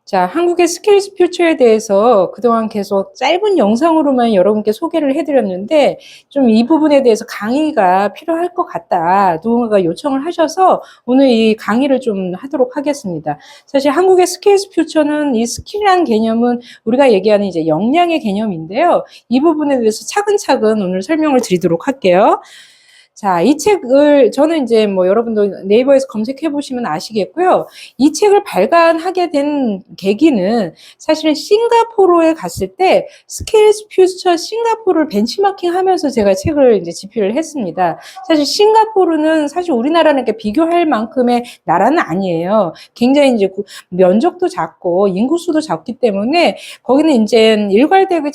자, 한국의 스킬즈 퓨처에 대해서 그동안 계속 짧은 영상으로만 여러분께 소개를 해드렸는데, 좀 이 부분에 대해서 강의가 필요할 것 같다. 누군가가 요청을 하셔서 오늘 이 강의를 좀 하도록 하겠습니다. 사실 한국의 스킬즈 퓨처는 이 스킬이라는 개념은 우리가 얘기하는 이제 역량의 개념인데요. 이 부분에 대해서 차근차근 오늘 설명을 드리도록 할게요. 자, 이 책을 저는 이제 뭐 여러분도 네이버에서 검색해 보시면 아시겠고요. 이 책을 발간하게 된 계기는 사실은 싱가포르에 갔을 때 스킬즈 퓨처 싱가포르를 벤치마킹 하면서 제가 책을 이제 집필을 했습니다. 사실 싱가포르는 사실 우리나라랑 이렇게 비교할 만큼의 나라는 아니에요. 굉장히 이제 면적도 작고 인구수도 작기 때문에 거기는 이제 일괄되게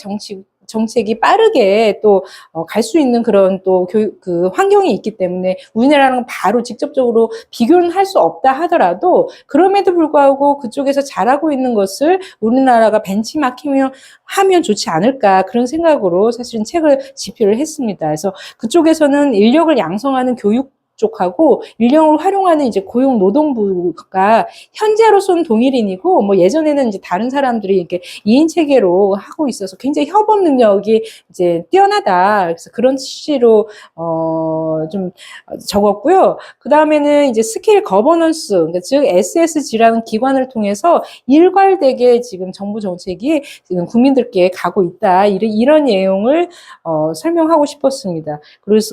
정책이 빠르게 또 갈 수 있는 그런 또 교육 그 환경이 있기 때문에 우리나라랑 바로 직접적으로 비교는 할 수 없다 하더라도 그럼에도 불구하고 그쪽에서 잘하고 있는 것을 우리나라가 벤치마킹 하면 좋지 않을까 그런 생각으로 사실은 책을 집필을 했습니다. 그래서 그쪽에서는 인력을 양성하는 교육 쪽하고 인력을 활용하는 이제 고용노동부가 현재로서는 동일인이고 뭐 예전에는 이제 다른 사람들이 이렇게 2인 체계로 하고 있어서 굉장히 협업 능력이 이제 뛰어나다. 그래서 그런 취지로 좀 적었고요. 그 다음에는 이제 스킬 거버넌스, 그러니까 즉 SSG라는 기관을 통해서 일괄되게 지금 정부 정책이 지금 국민들께 가고 있다. 이런 내용을 설명하고 싶었습니다.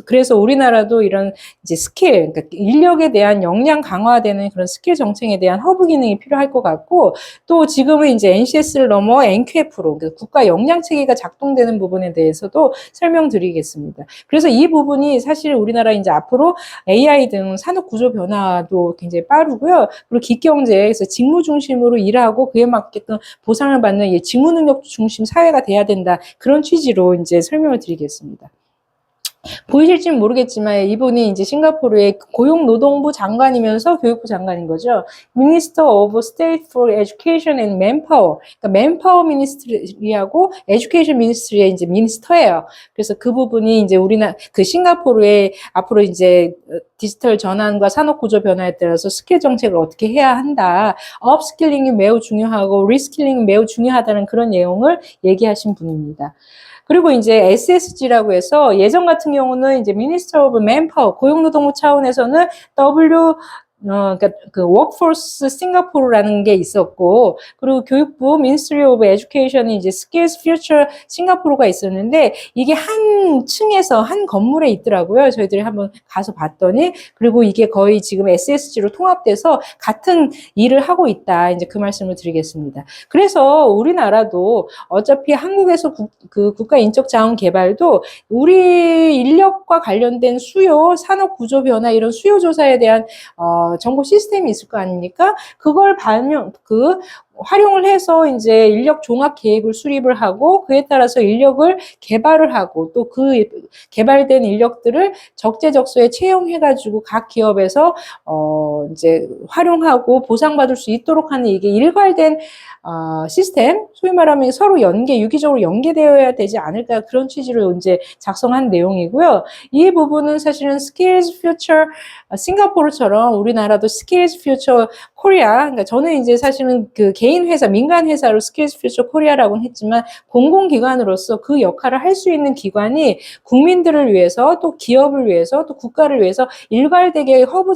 그래서 우리나라도 이런 이제 스킬, 그러니까 인력에 대한 역량 강화되는 그런 스킬 정책에 대한 허브 기능이 필요할 것 같고, 또 지금은 이제 NCS를 넘어 NQF로, 그러니까 국가 역량 체계가 작동되는 부분에 대해서도 설명드리겠습니다. 그래서 이 부분이 사실 우리나라 이제 앞으로 AI 등 산업 구조 변화도 굉장히 빠르고요. 그리고 기경제에서 직무 중심으로 일하고 그에 맞게끔 보상을 받는 이 직무 능력 중심 사회가 돼야 된다. 그런 취지로 이제 설명을 드리겠습니다. 보이실지는 모르겠지만 이분이 이제 싱가포르의 고용노동부 장관이면서 교육부 장관인 거죠. Minister of State for Education and Manpower. 그러니까 맨파워 미니스트리하고 에듀케이션 미니스트리의 이제 미니스터예요. 그래서 그 부분이 이제 그 싱가포르의 앞으로 이제 디지털 전환과 산업 구조 변화에 따라서 스킬 정책을 어떻게 해야 한다. 업스킬링이 매우 중요하고 리스킬링이 매우 중요하다는 그런 내용을 얘기하신 분입니다. 그리고 이제 SSG라고 해서 예전 같은 경우는 이제 Minister of Manpower 고용노동부 차원에서는 그러니까 그 Workforce 싱가포르라는 게 있었고, 그리고 교육부 Ministry of Education이 이제 Skills Future 싱가포르가 있었는데, 이게 한 층에서 한 건물에 있더라고요. 저희들이 한번 가서 봤더니, 그리고 이게 거의 지금 SSG로 통합돼서 같은 일을 하고 있다. 이제 그 말씀을 드리겠습니다. 그래서 우리나라도 어차피 한국에서 국가 인적 자원 개발도 우리 인력과 관련된 수요, 산업 구조 변화 이런 수요 조사에 대한 정보 시스템이 있을 거 아닙니까? 그걸 활용을 해서 이제 인력 종합 계획을 수립을 하고 그에 따라서 인력을 개발을 하고 또 그 개발된 인력들을 적재적소에 채용해가지고 각 기업에서 이제 활용하고 보상받을 수 있도록 하는 이게 일괄된 시스템, 소위 말하면 서로 유기적으로 연계되어야 되지 않을까 그런 취지로 이제 작성한 내용이고요. 이 부분은 사실은 Skills Future 싱가포르처럼 우리나라도 Skills Future 코리아, 그러니까 저는 이제 사실은 그 개인 회사, 민간 회사로 Skills Future 코리아라고는 했지만 공공기관으로서 그 역할을 할 수 있는 기관이 국민들을 위해서 또 기업을 위해서 또 국가를 위해서 일괄되게 허브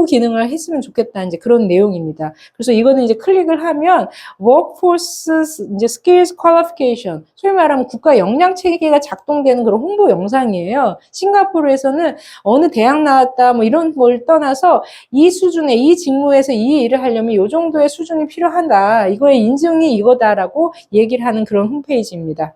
기능을 했으면 좋겠다 이제 그런 내용입니다. 그래서 이거는 이제 클릭을 하면 Workforce 이제 Skills Qualification, 소위 말하면 국가 역량 체계가 작동되는 그런 홍보 영상이에요. 싱가포르에서는 어느 대학 나왔다 뭐 이런 걸 떠나서 이 수준의 이 직무에서 이 일을 하려면 이 정도의 수준이 필요하다. 이거의 인증이 이거다라고 얘기를 하는 그런 홈페이지입니다.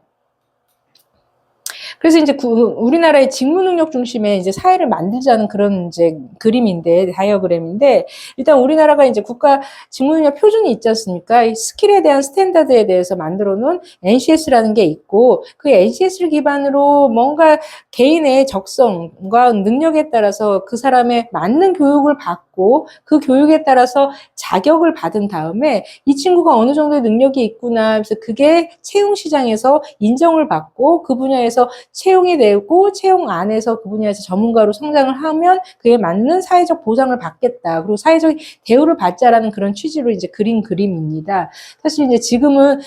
그래서 이제 우리나라의 직무 능력 중심의 이제 사회를 만들자는 그런 이제 그림인데, 다이어그램인데, 일단 우리나라가 이제 국가 직무 능력 표준이 있지 않습니까? 이 스킬에 대한 스탠다드에 대해서 만들어 놓은 NCS라는 게 있고, 그 NCS를 기반으로 뭔가 개인의 적성과 능력에 따라서 그 사람의 맞는 교육을 받고, 그 교육에 따라서 자격을 받은 다음에 이 친구가 어느 정도의 능력이 있구나. 그래서 그게 채용 시장에서 인정을 받고 그 분야에서 채용이 되고 채용 안에서 그 분야에서 전문가로 성장을 하면 그에 맞는 사회적 보상을 받겠다. 그리고 사회적 대우를 받자라는 그런 취지로 이제 그린 그림입니다. 사실 이제 지금은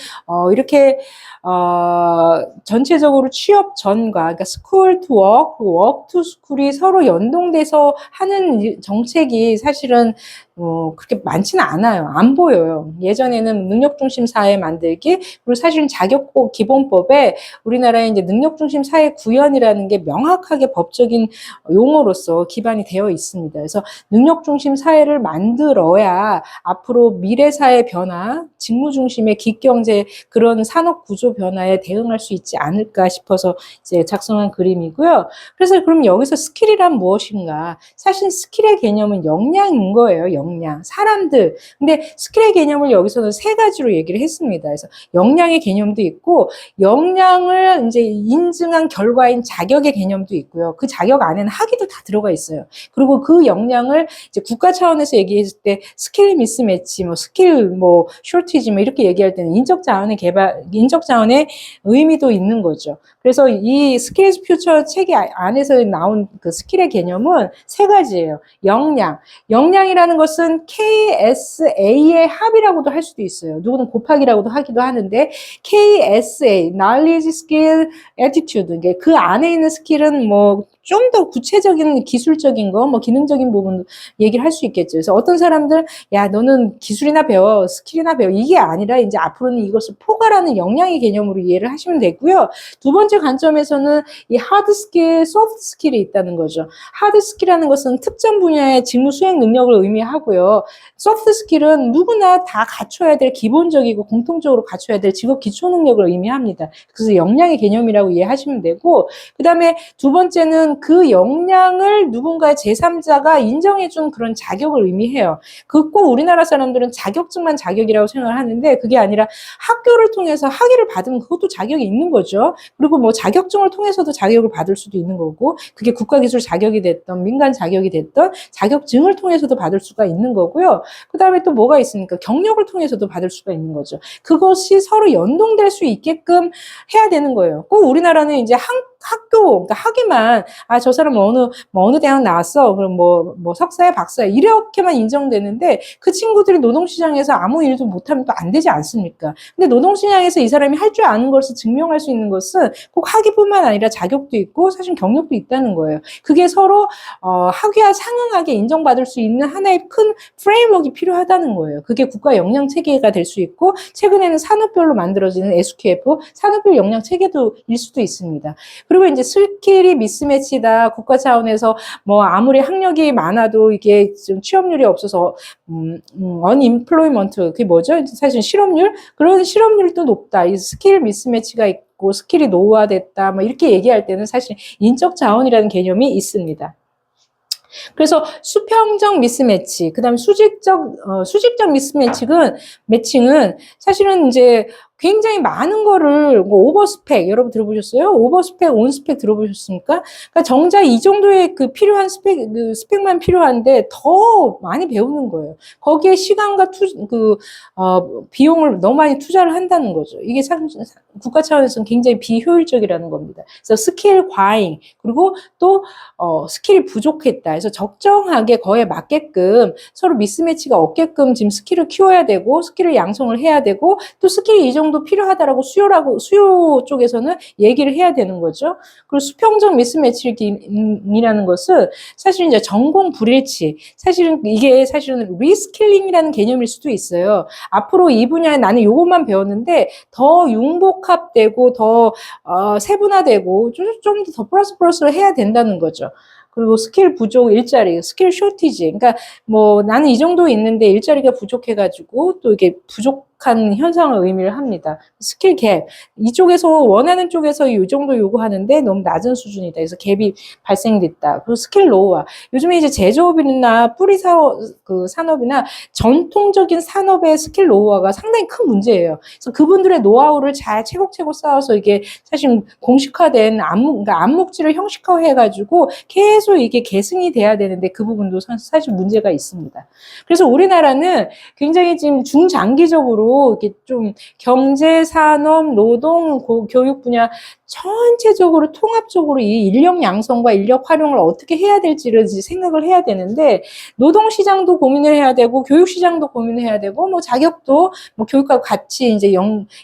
이렇게 전체적으로 취업 전과, 그러니까 스쿨 투 워크, 워크 투 스쿨이 서로 연동돼서 하는 정책이 사실은 그렇게 많지는 않아요. 안 보여요. 예전에는 능력중심 사회 만들기, 그리고 사실은 자격고 기본법에 우리나라의 이제 능력중심 사회 구현이라는 게 명확하게 법적인 용어로서 기반이 되어 있습니다. 그래서 능력중심 사회를 만들어야 앞으로 미래 사회 변화, 직무중심의 기경제 그런 산업 구조 변화에 대응할 수 있지 않을까 싶어서 이제 작성한 그림이고요. 그래서 그럼 여기서 스킬이란 무엇인가? 사실 스킬의 개념은 역량인 거예요. 역량. 사람들. 근데 스킬의 개념을 여기서는 세 가지로 얘기를 했습니다. 그래서 역량의 개념도 있고, 역량을 이제 인증한 결과인 자격의 개념도 있고요. 그 자격 안에는 학위도 다 들어가 있어요. 그리고 그 역량을 이제 국가 차원에서 얘기했을 때 스킬 미스매치, 스킬 쇼티지 이렇게 얘기할 때는 인적 자원의 개발, 인적 자원의 의미도 있는 거죠. 그래서 이 스킬즈 퓨처 책이 안에서 나온 그 스킬의 개념은 세 가지예요. 역량. 역량이라는 것은 KSA의 합이라고도 할 수도 있어요. 누구는 곱하기라고도 하기도 하는데, KSA, Knowledge, Skill, Attitude. 그 안에 있는 스킬은 좀 더 구체적인 기술적인 거, 기능적인 부분 얘기를 할 수 있겠죠. 그래서 어떤 사람들, 야, 너는 기술이나 배워, 스킬이나 배워. 이게 아니라 이제 앞으로는 이것을 포괄하는 역량의 개념으로 이해를 하시면 되고요. 두 번째 관점에서는 이 하드 스킬, 소프트 스킬이 있다는 거죠. 하드 스킬이라는 것은 특정 분야의 직무 수행 능력을 의미하고요. 소프트 스킬은 누구나 다 갖춰야 될 기본적이고 공통적으로 갖춰야 될 직업 기초 능력을 의미합니다. 그래서 역량의 개념이라고 이해하시면 되고, 그 다음에 두 번째는 그 역량을 누군가의 제3자가 인정해준 그런 자격을 의미해요. 꼭 우리나라 사람들은 자격증만 자격이라고 생각을 하는데 그게 아니라 학교를 통해서 학위를 받으면 그것도 자격이 있는 거죠. 그리고 자격증을 통해서도 자격을 받을 수도 있는 거고, 그게 국가기술 자격이 됐던 민간 자격이 됐던 자격증을 통해서도 받을 수가 있는 거고요. 그 다음에 또 뭐가 있습니까? 경력을 통해서도 받을 수가 있는 거죠. 그것이 서로 연동될 수 있게끔 해야 되는 거예요. 꼭 우리나라는 이제 학교, 그러니까 학위만, 저 사람 어느 대학 나왔어. 그럼 석사야, 박사야. 이렇게만 인정되는데 그 친구들이 노동시장에서 아무 일도 못하면 또 안 되지 않습니까? 근데 노동시장에서 이 사람이 할 줄 아는 것을 증명할 수 있는 것은 꼭 학위뿐만 아니라 자격도 있고 사실 경력도 있다는 거예요. 그게 서로, 학위와 상응하게 인정받을 수 있는 하나의 큰 프레임워크가 필요하다는 거예요. 그게 국가 역량 체계가 될 수 있고, 최근에는 산업별로 만들어지는 SQF, 산업별 역량 체계도 일 수도 있습니다. 그리고 이제 스킬이 미스매치다. 국가 차원에서 아무리 학력이 많아도 이게 좀 취업률이 없어서 unemployment, 그게 뭐죠? 사실 실업률? 그런 실업률도 높다. 이 스킬 미스매치가 있고 스킬이 노후화됐다. 이렇게 얘기할 때는 사실 인적 자원이라는 개념이 있습니다. 그래서 수평적 미스매치, 그 다음에 수직적 매칭은 사실은 이제 굉장히 많은 거를 오버스펙 여러분 들어보셨어요? 오버스펙, 온스펙 들어보셨습니까? 그러니까 정작 이 정도의 그 필요한 스펙만 필요한데 더 많이 배우는 거예요. 거기에 시간과 비용을 너무 많이 투자를 한다는 거죠. 이게 국가 차원에서는 굉장히 비효율적이라는 겁니다. 그래서 스킬 과잉, 그리고 또 스킬이 부족했다. 그래서 적정하게 거에 맞게끔 서로 미스매치가 없게끔 지금 스킬을 키워야 되고 스킬을 양성을 해야 되고, 또 스킬이 이 정도 수요라고 수요 쪽에서는 얘기를 해야 되는 거죠. 그리고 수평적 미스매치라는 것은 사실 이제 전공 불일치, 사실은 리스킬링이라는 개념일 수도 있어요. 앞으로 이 분야에 나는 이것만 배웠는데 더 융복합되고 더 세분화되고 좀 더 플러스를 해야 된다는 거죠. 그리고 스킬 부족 일자리, 스킬 쇼티지. 그러니까 나는 이 정도 있는데 일자리가 부족해가지고 또 이게 부족한 현상을 의미를 합니다. 스킬 갭. 이쪽에서 원하는 쪽에서 이 정도 요구하는데 너무 낮은 수준이다. 그래서 갭이 발생됐다. 그리고 스킬 노후화. 요즘에 이제 제조업이나 뿌리 산업이나 전통적인 산업의 스킬 노후화가 상당히 큰 문제예요. 그래서 그분들의 노하우를 잘 채곡채곡 쌓아서 이게 사실 공식화된 암묵지를 형식화해가지고 계속 이게 계승이 돼야 되는데 그 부분도 사실 문제가 있습니다. 그래서 우리나라는 굉장히 지금 중장기적으로 이렇게 좀 경제, 산업, 노동, 교육 분야 전체적으로 통합적으로 이 인력 양성과 인력 활용을 어떻게 해야 될지를 생각을 해야 되는데, 노동시장도 고민을 해야 되고 교육시장도 고민을 해야 되고 뭐 자격도 뭐 교육과 같이 이제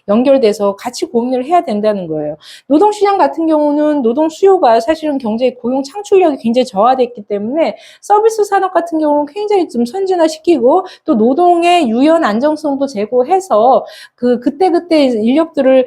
연결돼서 같이 고민을 해야 된다는 거예요. 노동시장 같은 경우는 노동 수요가 사실은 경제 고용 창출력이 굉장히 저하됐기 때문에 서비스 산업 같은 경우는 굉장히 좀 선진화시키고 또 노동의 유연 안정성도 제고해서 그때그때 인력들을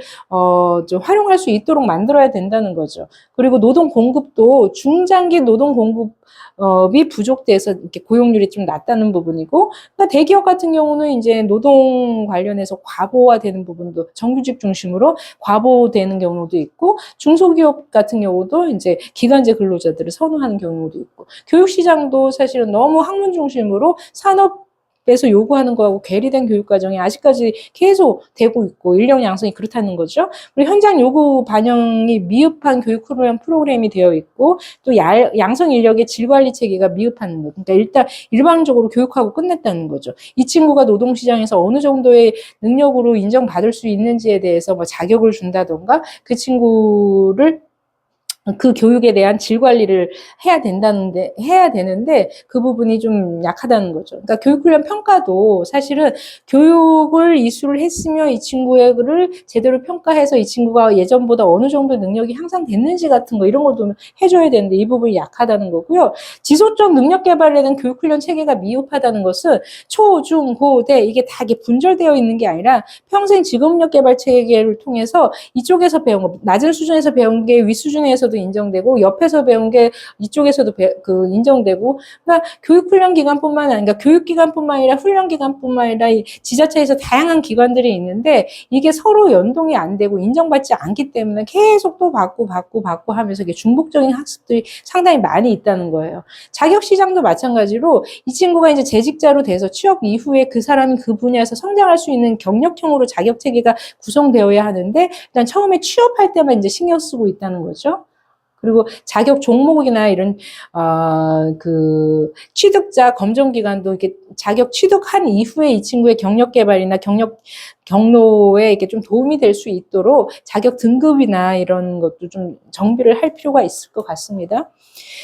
좀 활용할 수 있도록 만들어야 된다는 거죠. 그리고 노동 공급도 중장기 노동 공급이 부족돼서 이렇게 고용률이 좀 낮다는 부분이고, 그러니까 대기업 같은 경우는 이제 노동 관련해서 과부하되는 부분도 정규직 중심으로 과부되는 경우도 있고, 중소기업 같은 경우도 이제 기간제 근로자들을 선호하는 경우도 있고, 교육시장도 사실은 너무 학문 중심으로 산업에서 요구하는 거하고 괴리된 교육과정이 아직까지 계속 되고 있고 인력 양성이 그렇다는 거죠. 그리고 현장 요구 반영이 미흡한 교육 프로그램이 되어 있고 또 양성 인력의 질 관리 체계가 미흡한 거. 그러니까 일단 일방적으로 교육하고 끝냈다는 거죠. 이 친구가 노동시장에서 어느 정도의 능력으로 인정받을 수 있는지에 대해서 뭐 자격을 준다던가 그 친구를 그 교육에 대한 질 관리를 해야 되는데 그 부분이 좀 약하다는 거죠. 그러니까 교육훈련 평가도 사실은 교육을 이수를 했으며 이 친구를 제대로 평가해서 이 친구가 예전보다 어느 정도 능력이 향상됐는지 같은 거 이런 것도 해줘야 되는데 이 부분이 약하다는 거고요. 지속적 능력 개발에 대한 교육훈련 체계가 미흡하다는 것은 초, 중, 고, 대 이게 다 이게 분절되어 있는 게 아니라 평생 직업력 개발 체계를 통해서 이쪽에서 배운 거, 낮은 수준에서 배운 게 윗수준에서도 인정되고 옆에서 배운 게 이쪽에서도 인정되고, 그러니까 교육훈련 기간뿐만 아니라 그러니까 교육기간뿐만 아니라 훈련 기간뿐만 아니라 이 지자체에서 다양한 기관들이 있는데 이게 서로 연동이 안 되고 인정받지 않기 때문에 계속 또 받고 하면서 이게 중복적인 학습들이 상당히 많이 있다는 거예요. 자격시장도 마찬가지로 이 친구가 이제 재직자로 돼서 취업 이후에 그 사람이 그 분야에서 성장할 수 있는 경력형으로 자격체계가 구성되어야 하는데 일단 처음에 취업할 때만 이제 신경 쓰고 있다는 거죠. 그리고 자격 종목이나 이런 그 취득자 검정 기간도 이렇게 자격 취득한 이후에 이 친구의 경력 개발이나 경로에 이렇게 좀 도움이 될 수 있도록 자격 등급이나 이런 것도 좀 정비를 할 필요가 있을 것 같습니다.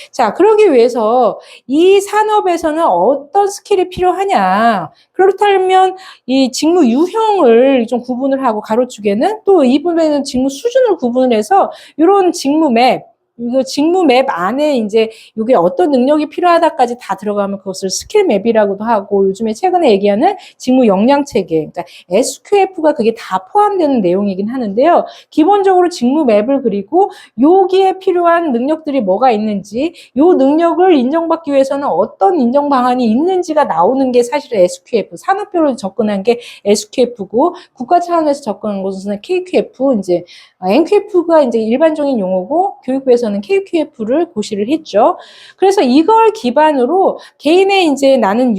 자, 그러기 위해서 이 산업에서는 어떤 스킬이 필요하냐. 그렇다면 이 직무 유형을 좀 구분을 하고 가로축에는 또 이 부분에는 직무 수준을 구분을 해서 이런 직무 맵, 이거 직무 맵 안에 이제 이게 어떤 능력이 필요하다까지 다 들어가면 그것을 스킬 맵이라고도 하고 요즘에 최근에 얘기하는 직무 역량 체계, 그러니까 SQF가 그게 다 포함되는 내용이긴 하는데요. 기본적으로 직무 맵을 그리고 여기에 필요한 능력들이 뭐가 있는지, 요 능력을 인정받기 위해서는 어떤 인정 방안이 있는지가 나오는 게 사실은 SQF, 산업별로 접근한 게 SQF고 국가 차원에서 접근한 것은 KQF, 이제 NQF가 이제 일반적인 용어고 교육부에서는 KQF를 고시를 했죠. 그래서 이걸 기반으로 개인의 이제 나는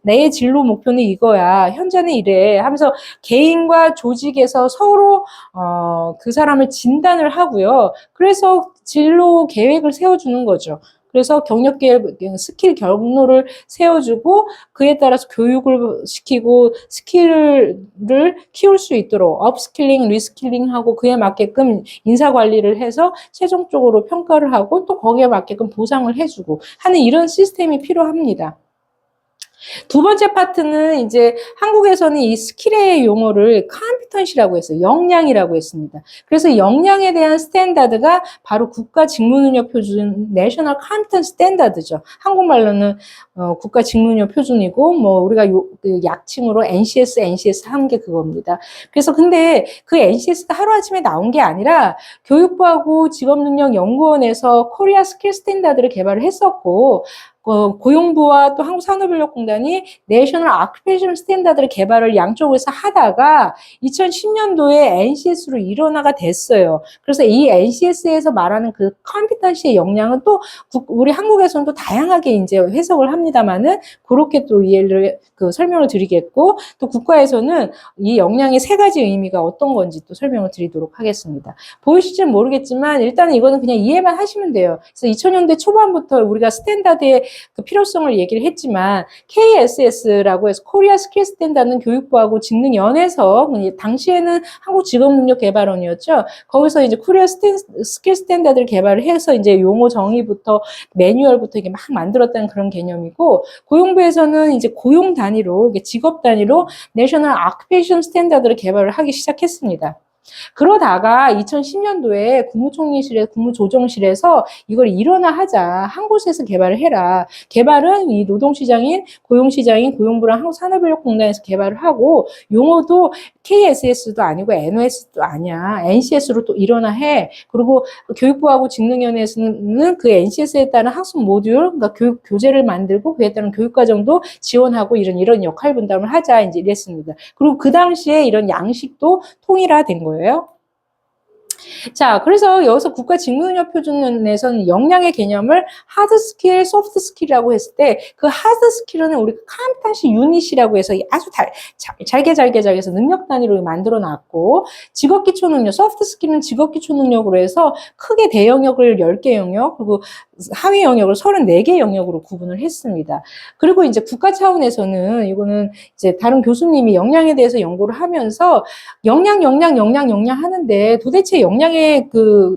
내 진로 목표는 이거야. 현재는 이래. 하면서 개인과 조직에서 서로 그 사람을 진단을 하고요. 그래서 진로 계획을 세워주는 거죠. 그래서 경력 계획, 스킬 경로를 세워주고 그에 따라서 교육을 시키고 스킬을 키울 수 있도록 업스킬링, 리스킬링하고 그에 맞게끔 인사 관리를 해서 최종적으로 평가를 하고 또 거기에 맞게끔 보상을 해주고 하는 이런 시스템이 필요합니다. 두 번째 파트는 이제 한국에서는 이 스킬의 용어를 컴피턴시라고 했어요. 역량이라고 했습니다. 그래서 역량에 대한 스탠다드가 바로 국가 직무능력 표준 내셔널 컴피턴시 스탠다드죠. 한국말로는 국가 직무능력 표준이고 뭐 우리가 그 약칭으로 NCS 한 게 그겁니다. 그래서 근데 그 NCS가 하루아침에 나온 게 아니라 교육부하고 직업능력연구원에서 코리아 스킬 스탠다드를 개발을 했었고 고용부와 또 한국산업인력공단이 내셔널 아큐페이션 스탠다드를 개발을 양쪽에서 하다가 2010년도에 NCS로 일원화가 됐어요. 그래서 이 NCS에서 말하는 그 컴피턴시의 역량은 또 우리 한국에서는 또 다양하게 이제 해석을 합니다만은 그렇게 또 이해를 설명을 드리겠고 또 국가에서는 이 역량의 세 가지 의미가 어떤 건지 또 설명을 드리도록 하겠습니다. 보이실지는 모르겠지만 일단은 이거는 그냥 이해만 하시면 돼요. 그래서 2000년대 초반부터 우리가 스탠다드에 그 필요성을 얘기를 했지만 KSS라고 해서 코리아 스킬 스탠다드는 교육부하고 직능연에서 당시에는 한국직업능력개발원이었죠. 거기서 이제 코리아 스킬 스탠다드를 개발을 해서 이제 용어 정의부터 매뉴얼부터 이게 막 만들었다는 그런 개념이고, 고용부에서는 이제 고용 단위로, 직업 단위로 내셔널 아큐페이션 스탠다드를 개발을 하기 시작했습니다. 그러다가 2010년도에 국무조정실에서 이걸 일원화하자. 한 곳에서 개발을 해라. 개발은 이 노동시장인, 고용시장인 고용부랑 한국산업인력공단에서 개발을 하고, 용어도 KSS도 아니고 NOS도 아니야. NCS로 또 일원화해. 그리고 교육부하고 직능위원회에서는 그 NCS에 따른 학습 모듈, 그러니까 교육 교재를 만들고 그에 따른 교육과정도 지원하고 이런 역할 분담을 하자. 이제 이랬습니다. 그리고 그 당시에 이런 양식도 통일화된 거예요. 자, 그래서 여기서 국가직무능력표준에서는 역량의 개념을 하드 스킬, 소프트 스킬이라고 했을 때 그 하드 스킬은 우리가 컴피턴시 유닛이라고 해서 아주 잘게 해서 능력 단위로 만들어 놨고, 직업 기초 능력, 소프트 스킬은 직업 기초 능력으로 해서 크게 대영역을 10개 영역, 그리고 하위 영역을 34개 영역으로 구분을 했습니다. 그리고 이제 국가 차원에서는 이거는 이제 다른 교수님이 역량에 대해서 연구를 하면서 역량 하는데 도대체 역량에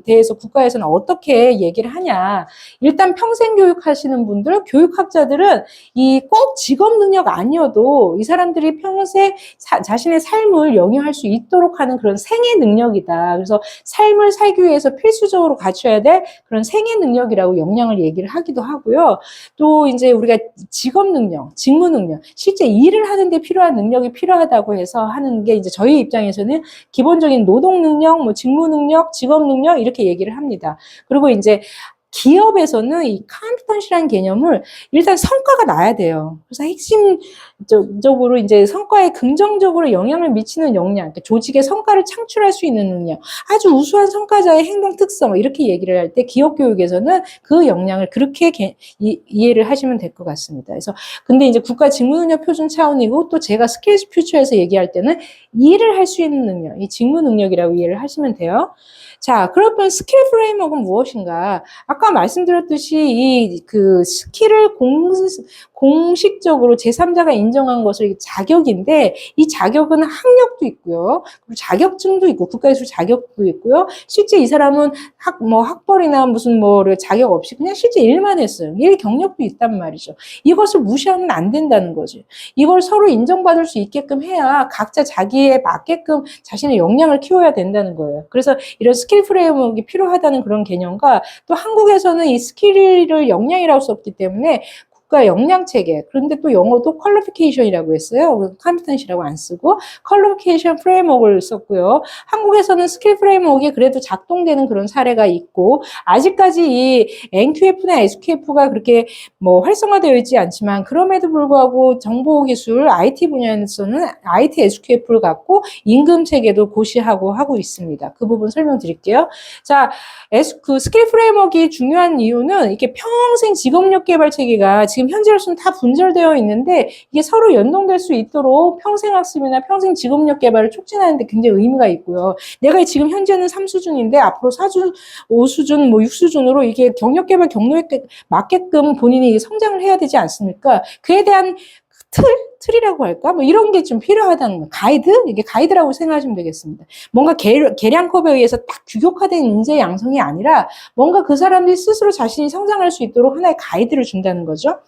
대해서 국가에서는 어떻게 얘기를 하냐. 일단 평생 교육하시는 분들, 교육학자들은 이 꼭 직업 능력 아니어도 이 사람들이 평생 자신의 삶을 영위할 수 있도록 하는 그런 생애 능력이다. 그래서 삶을 살기 위해서 필수적으로 갖춰야 될 그런 생애 능력이라고 역량을 얘기를 하기도 하고요. 또 이제 우리가 직업 능력, 직무 능력, 실제 일을 하는데 필요한 능력이 필요하다고 해서 하는 게 이제 저희 입장에서는 기본적인 노동 능력, 뭐 직무 능력, 직업 능력 이렇게 얘기를 합니다. 그리고 이제 기업에서는 이 컴피턴시라는 개념을 일단 성과가 나야 돼요. 그래서 핵심적으로 이제 성과에 긍정적으로 영향을 미치는 역량, 그러니까 조직의 성과를 창출할 수 있는 능력, 아주 우수한 성과자의 행동 특성 이렇게 얘기를 할 때 기업 교육에서는 그 역량을 그렇게 이해를 하시면 될 것 같습니다. 그래서 근데 이제 국가 직무능력 표준 차원이고 또 제가 스킬스 퓨처에서 얘기할 때는 일을 할 수 있는 능력, 이 직무 능력이라고 이해를 하시면 돼요. 자, 그러면 스킬 프레임워크는 무엇인가? 아까 말씀드렸듯이 이 스킬을 공식적으로 제3자가 인정한 것을 자격인데, 이 자격은 학력도 있고요. 그리고 자격증도 있고, 국가기술 자격도 있고요. 실제 이 사람은 학벌이나 무슨 자격 없이 그냥 실제 일만 했어요. 일 경력도 있단 말이죠. 이것을 무시하면 안 된다는 거지. 이걸 서로 인정받을 수 있게끔 해야 각자 자기에 맞게끔 자신의 역량을 키워야 된다는 거예요. 그래서 이런 스킬 프레임워크가 필요하다는 그런 개념과, 또 한국에서는 이 스킬을 역량이라고 썼기 때문에 국가 역량 체계, 그런데 또 영어도 퀄리피케이션이라고 했어요. 컴피턴시라고 안 쓰고 퀄리피케이션 프레임워크를 썼고요. 한국에서는 스킬 프레임워크가 그래도 작동되는 그런 사례가 있고, 아직까지 이 NQF나 SQF가 그렇게 활성화되어 있지 않지만, 그럼에도 불구하고 정보기술 IT 분야에서는 IT SQF를 갖고 임금 체계도 고시하고 하고 있습니다. 그 부분 설명드릴게요. 자, 스킬 프레임워크가 중요한 이유는 이게 평생 직업력 개발 체계가 지금 현재로서는 다 분절되어 있는데, 이게 서로 연동될 수 있도록 평생 학습이나 평생 직업력 개발을 촉진하는 데 굉장히 의미가 있고요. 내가 지금 현재는 3수준인데 앞으로 4수준, 5수준, 6수준으로 이게 경력 개발 경로에 맞게끔 본인이 성장을 해야 되지 않습니까? 그에 대한 틀이라고 할까? 이런 게 좀 필요하다는 거. 가이드? 이게 가이드라고 생각하시면 되겠습니다. 뭔가 계량컵에 의해서 딱 규격화된 인재 양성이 아니라 뭔가 그 사람들이 스스로 자신이 성장할 수 있도록 하나의 가이드를 준다는 거죠.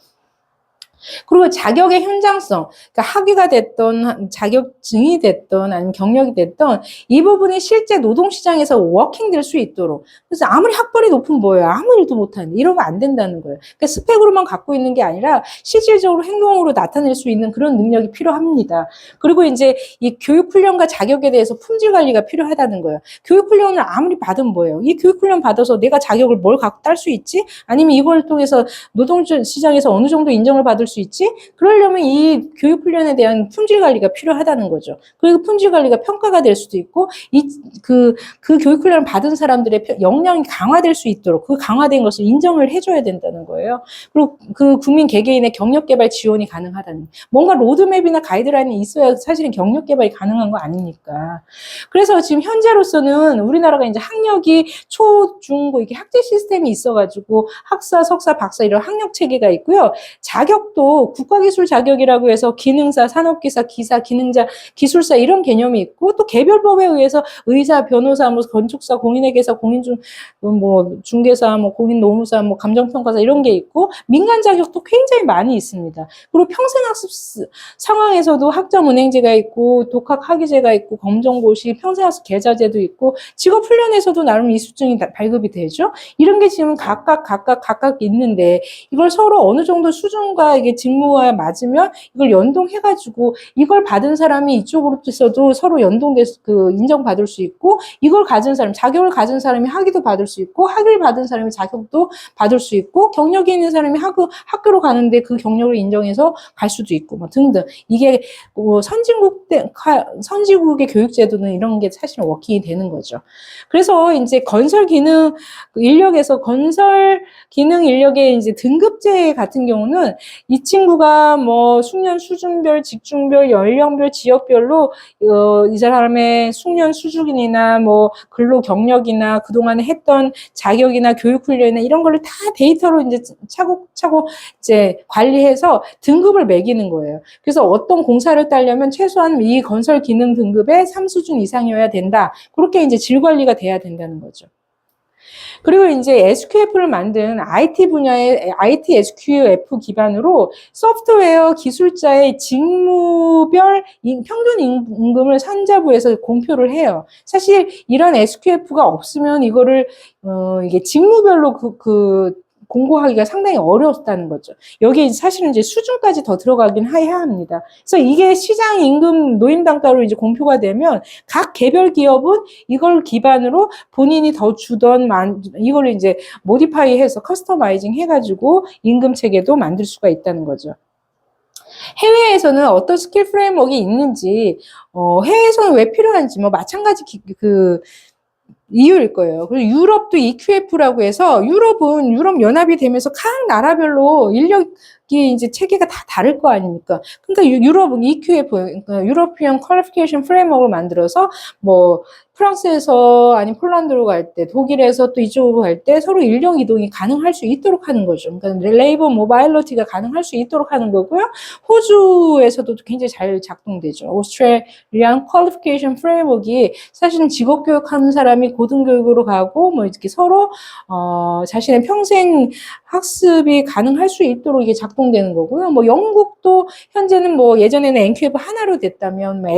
그리고 자격의 현장성, 그러니까 학위가 됐던, 자격증이 됐던, 아니면 경력이 됐던, 이 부분이 실제 노동시장에서 워킹될 수 있도록. 그래서 아무리 학벌이 높은 뭐예요? 아무 일도 못하는데 이러면 안 된다는 거예요. 그러니까 스펙으로만 갖고 있는 게 아니라 실질적으로 행동으로 나타낼 수 있는 그런 능력이 필요합니다. 그리고 이제 이 교육훈련과 자격에 대해서 품질 관리가 필요하다는 거예요. 교육훈련을 아무리 받으면 뭐예요? 이 교육훈련 받아서 내가 자격을 뭘 갖고 딸 수 있지? 아니면 이걸 통해서 노동시장에서 어느 정도 인정을 받을 수 있지? 그러려면 이 교육 훈련에 대한 품질 관리가 필요하다는 거죠. 그리고 품질 관리가 평가가 될 수도 있고, 그 교육 훈련을 받은 사람들의 역량이 강화될 수 있도록 그 강화된 것을 인정을 해줘야 된다는 거예요. 그리고 그 국민 개개인의 경력 개발 지원이 가능하다는, 뭔가 로드맵이나 가이드라인이 있어야 사실은 경력 개발이 가능한 거 아닙니까? 그래서 지금 현재로서는 우리나라가 이제 학력이 초, 중, 고 이게 학제 시스템이 있어가지고 학사, 석사, 박사 이런 학력 체계가 있고요. 자격도 국가기술 자격이라고 해서 기능사, 산업기사, 기사, 기능자, 기술사 이런 개념이 있고, 또 개별법에 의해서 의사, 변호사, 뭐 건축사, 공인회계사, 공인중, 뭐 중개사, 뭐 공인노무사, 뭐 감정평가사 이런 게 있고, 민간 자격도 굉장히 많이 있습니다. 그리고 평생학습 상황에서도 학점은행제가 있고, 독학학위제가 있고, 검정고시, 평생학습 계좌제도 있고, 직업훈련에서도 나름 이수증이 발급이 되죠. 이런 게 지금 각각 있는데, 이걸 서로 어느 정도 수준과 이게 직무와 맞으면 이걸 연동해가지고, 이걸 받은 사람이 이쪽으로서도 서로 연동돼서 인정받을 수 있고, 이걸 가진 사람, 자격을 가진 사람이 학위도 받을 수 있고, 학위를 받은 사람이 자격도 받을 수 있고, 경력이 있는 사람이 학교로 가는데 그 경력을 인정해서 갈 수도 있고, 뭐 등등. 이게 선진국의 교육제도는 이런 게 사실 워킹이 되는 거죠. 그래서 이제 건설 기능 인력의 이제 등급제 같은 경우는 이 친구가 뭐 숙련 수준별, 직중별, 연령별, 지역별로 이 사람의 숙련 수준이나 뭐 근로 경력이나 그동안에 했던 자격이나 교육 훈련이나 이런 거를 다 데이터로 이제 차곡차곡 이제 관리해서 등급을 매기는 거예요. 그래서 어떤 공사를 따려면 최소한 이 건설 기능 등급의 3수준 이상이어야 된다. 그렇게 이제 질 관리가 돼야 된다는 거죠. 그리고 이제 SQF를 만든 IT 분야의 IT SQF 기반으로 소프트웨어 기술자의 직무별 평균 임금을 산자부에서 공표를 해요. 사실 이런 SQF가 없으면 이거를 이게 직무별로 공고하기가 상당히 어려웠다는 거죠. 여기에 사실은 이제 수준까지 더 들어가긴 해야 합니다. 그래서 이게 시장 임금 노임 단가로 이제 공표가 되면 각 개별 기업은 이걸 기반으로 본인이 더 주던 이걸 이제 모디파이해서 커스터마이징 해가지고 임금 체계도 만들 수가 있다는 거죠. 해외에서는 어떤 스킬 프레임워크가 있는지, 해외에서는 왜 필요한지, 뭐 마찬가지 이유일 거예요. 그리고 유럽도 EQF라고 해서 유럽은 유럽연합이 되면서 각 나라별로 인력이 이제 체계가 다 다를 거 아닙니까? 그러니까 유럽은 EQF, 그러니까 European Qualification Framework을 만들어서 뭐 프랑스에서 아니 폴란드로 갈 때, 독일에서 또 이쪽으로 갈 때 서로 인력 이동이 가능할 수 있도록 하는 거죠. 그러니까 레이버 모바일리티가 가능할 수 있도록 하는 거고요. 호주에서도 굉장히 잘 작동되죠. 오스트레일리안 퀄리피케이션 프레임워크가 사실은 직업 교육하는 사람이 고등교육으로 가고 뭐 이렇게 서로 자신의 평생 학습이 가능할 수 있도록 이게 작동되는 거고요. 뭐 영국도 현재는 뭐 예전에는 NQF 하나로 됐다면 뭐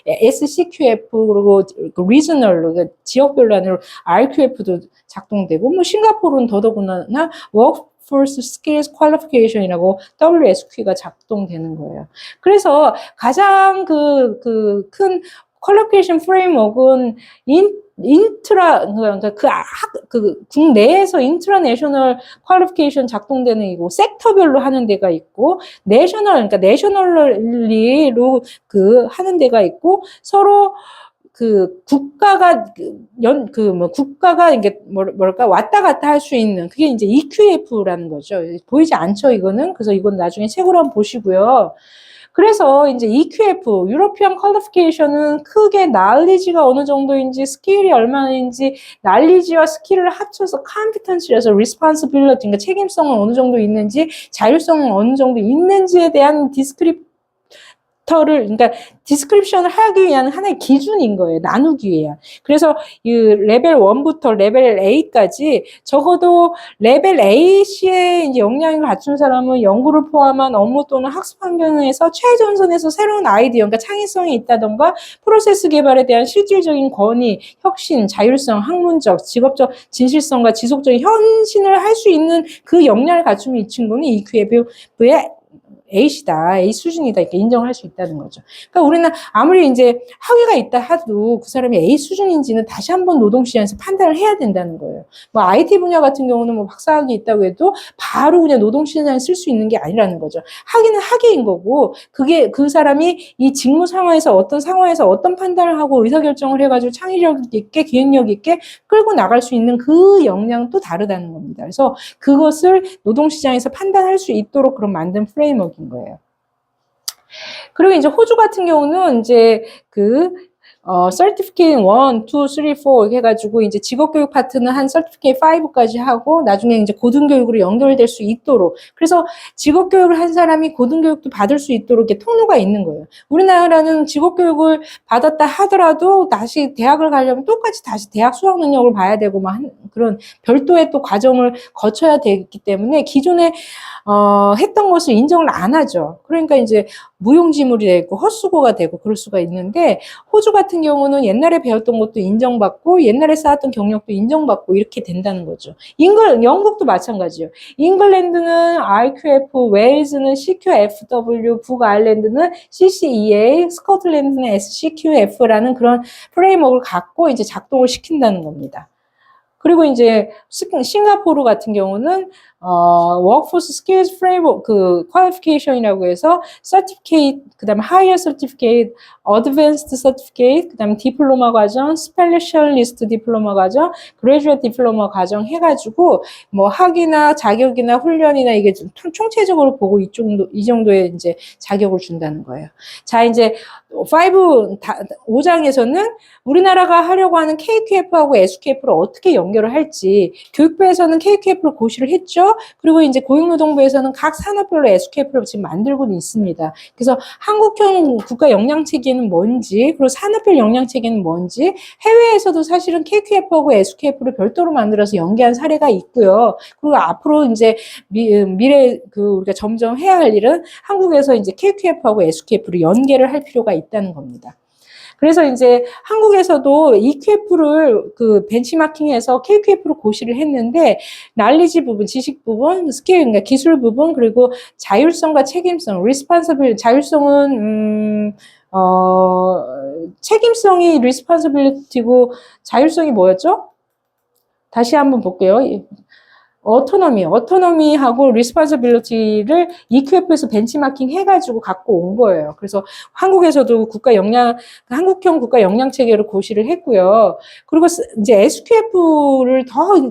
SCQF 그리고 리저널 지역별로 하는 RQF도 작동되고 뭐 싱가포르는 더더구나 Workforce Skills Qualification이라고 WSQ가 작동되는 거예요. 그래서 가장 큰 퀄리피케이션 프레임워크는 그러니까 국내에서 인트라내셔널 퀄리피케이션 작동되는 이고 섹터별로 하는 데가 있고 그러니까 내셔널리로 하는 데가 있고 서로 국가가 이게 뭐랄까 왔다 갔다 할 수 있는 그게 이제 EQF라는 거죠. 보이지 않죠, 이거는? 그래서 이건 나중에 책으로 한번 보시고요. 그래서 이제 EQF, 유로피안 퀄리피케이션은 크게 knowledge가 어느 정도인지, 스킬이 얼마인지, knowledge와 스킬을 합쳐서 competency에서 responsibility, 그러니까 책임성은 어느 정도 있는지, 자율성은 어느 정도 있는지에 대한 그러니까 디스크립션을 하기 위한 하나의 기준인 거예요. 나누기 위한. 그래서 이 레벨 1부터 레벨 8까지 적어도 레벨 A의 이제 역량을 갖춘 사람은 연구를 포함한 업무 또는 학습 환경에서 최전선에서 새로운 아이디어, 그러니까 창의성이 있다던가 프로세스 개발에 대한 실질적인 권위, 혁신, 자율성, 학문적, 직업적 진실성과 지속적인 현신을 할 수 있는 그 역량을 갖추면 이 친구는 EQF의 A시다, A 수준이다 이렇게 인정할 수 있다는 거죠. 그러니까 우리는 아무리 이제 학위가 있다 하도 그 사람이 A 수준인지는 다시 한번 노동시장에서 판단을 해야 된다는 거예요. 뭐 IT 분야 같은 경우는 뭐 박사학위 있다고 해도 바로 그냥 노동시장에 쓸 수 있는 게 아니라는 거죠. 학위는 학위인 거고 그게 그 사람이 이 직무 상황에서 어떤 판단을 하고 의사결정을 해가지고 창의력 있게 기획력 있게 끌고 나갈 수 있는 그 역량도 다르다는 겁니다. 그래서 그것을 노동시장에서 판단할 수 있도록 그런 만든 프레임워크인 거예요. 그리고 이제 호주 같은 경우는 이제 Certificate 1, 2, 3, 4 이렇게 해가지고 이제 직업교육 파트는 한 Certificate 5까지 하고 나중에 이제 고등교육으로 연결될 수 있도록 그래서 직업교육을 한 사람이 고등교육도 받을 수 있도록 이렇게 통로가 있는 거예요. 우리나라는 직업교육을 받았다 하더라도 다시 대학을 가려면 똑같이 다시 대학 수학 능력을 봐야 되고 막 그런 별도의 또 과정을 거쳐야 되기 때문에 기존에 했던 것을 인정을 안 하죠. 그러니까 이제 무용지물이 되고 헛수고가 되고 그럴 수가 있는데 호주 같은 경우는 옛날에 배웠던 것도 인정받고 옛날에 쌓았던 경력도 인정받고 이렇게 된다는 거죠. 영국도 마찬가지예요. 잉글랜드는 RQF, 웨일즈는 CQFW, 북아일랜드는 CCEA, 스코틀랜드는 SCQF라는 그런 프레임워크를 갖고 이제 작동을 시킨다는 겁니다. 그리고 이제 싱가포르 같은 경우는 Workforce Skills Framework Qualification이라고 해서 Certificate, 그다음에 Higher Certificate, Advanced Certificate, 그다음에 디플로마 과정, Specialist 디플로마 과정, Graduate 디플로마 과정 해가지고 뭐 학위나 자격이나 훈련이나 이게 좀 총체적으로 보고 이 정도의 이제 자격을 준다는 거예요. 자 이제 5장에서는 우리나라가 하려고 하는 KQF하고 SQF를 어떻게 연결을 할지 교육부에서는 KQF를 고시를 했죠. 그리고 이제 고용노동부에서는 각 산업별로 SQF를 지금 만들고 있습니다. 그래서 한국형 국가 역량체계는 뭔지 그리고 산업별 역량체계는 뭔지 해외에서도 사실은 KQF하고 SQF를 별도로 만들어서 연계한 사례가 있고요. 그리고 앞으로 이제 미래 우리가 점점 해야 할 일은 한국에서 이제 KQF하고 SQF를 연계를 할 필요가 있다는 겁니다. 그래서 이제 한국에서도 EQF를 벤치마킹해서 KQF로 고시를 했는데 날리지 부분, 지식 부분, 스킬, 그러니까 기술 부분, 그리고 자율성과 책임성, responsibility, 자율성은 책임성이 responsibility고 자율성이 뭐였죠? 다시 한번 볼게요. 어토노미하고 리스폰서빌리티를 EQF에서 벤치마킹 해가지고 갖고 온 거예요. 그래서 한국에서도 한국형 국가 역량 체계를 고시를 했고요. 그리고 이제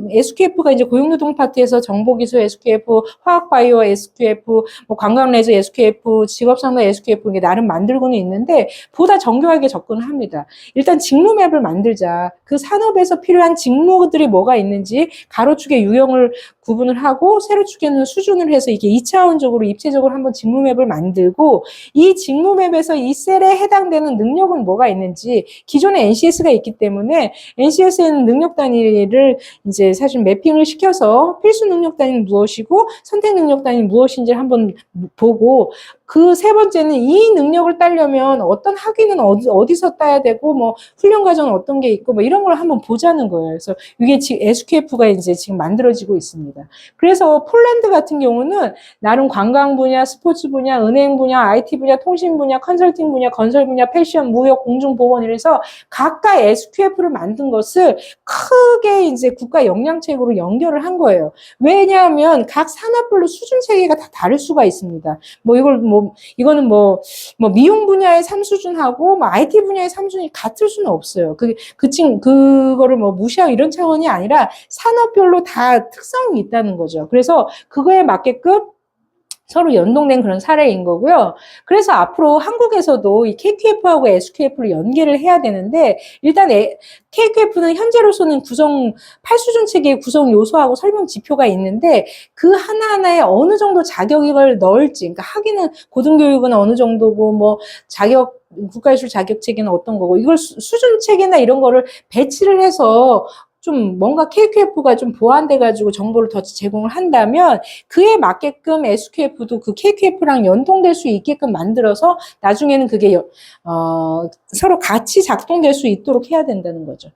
SQF가 이제 고용노동 파트에서 정보기술 SQF, 화학바이오 SQF, 뭐 관광레저 SQF, 직업상담 SQF 이게 나름 만들고는 있는데 보다 정교하게 접근을 합니다. 일단 직무맵을 만들자. 그 산업에서 필요한 직무들이 뭐가 있는지 가로축의 유형을 구분을 하고 세로축에는 수준을 해서 이게 2차원적으로 입체적으로 한번 직무맵을 만들고 이 직무맵에서 이 셀에 해당되는 능력은 뭐가 있는지 기존에 NCS가 있기 때문에 NCS에는 능력 단위를 이제 사실 매핑을 시켜서 필수 능력 단위는 무엇이고 선택 능력 단위는 무엇인지를 한번 보고 그 세 번째는 이 능력을 따려면 어떤 학위는 어디서 따야 되고 뭐 훈련 과정은 어떤 게 있고 뭐 이런 걸 한번 보자는 거예요. 그래서 이게 지금 SQF가 이제 지금 만들어지고 있습니다. 그래서 폴란드 같은 경우는 나름 관광 분야, 스포츠 분야, 은행 분야, IT 분야, 통신 분야, 컨설팅 분야, 건설 분야, 패션, 무역, 공중보건 이래서 각각 SQF를 만든 것을 크게 이제 국가 역량책으로 연결을 한 거예요. 왜냐하면 각 산업별로 수준 체계가 다 다를 수가 있습니다. 이거는 미용 분야의 3수준하고 IT 분야의 3수준이 같을 수는 없어요. 그거를 무시하고 이런 차원이 아니라 산업별로 다 특성이 있다는 거죠. 그래서 그거에 맞게끔 서로 연동된 그런 사례인 거고요. 그래서 앞으로 한국에서도 이 KQF하고 SQF를 연계를 해야 되는데 일단 KQF는 현재로서는 8수준 체계의 구성 요소하고 설명 지표가 있는데 그 하나하나에 어느 정도 자격을 넣을지, 그러니까 학위는 고등교육은 어느 정도고 국가기술 자격 체계는 어떤 거고 이걸 수준 체계나 이런 거를 배치를 해서 좀 뭔가 KQF가 좀 보완돼가지고 정보를 더 제공을 한다면 그에 맞게끔 SQF도 그 KQF랑 연동될 수 있게끔 만들어서 나중에는 그게 서로 같이 작동될 수 있도록 해야 된다는 거죠.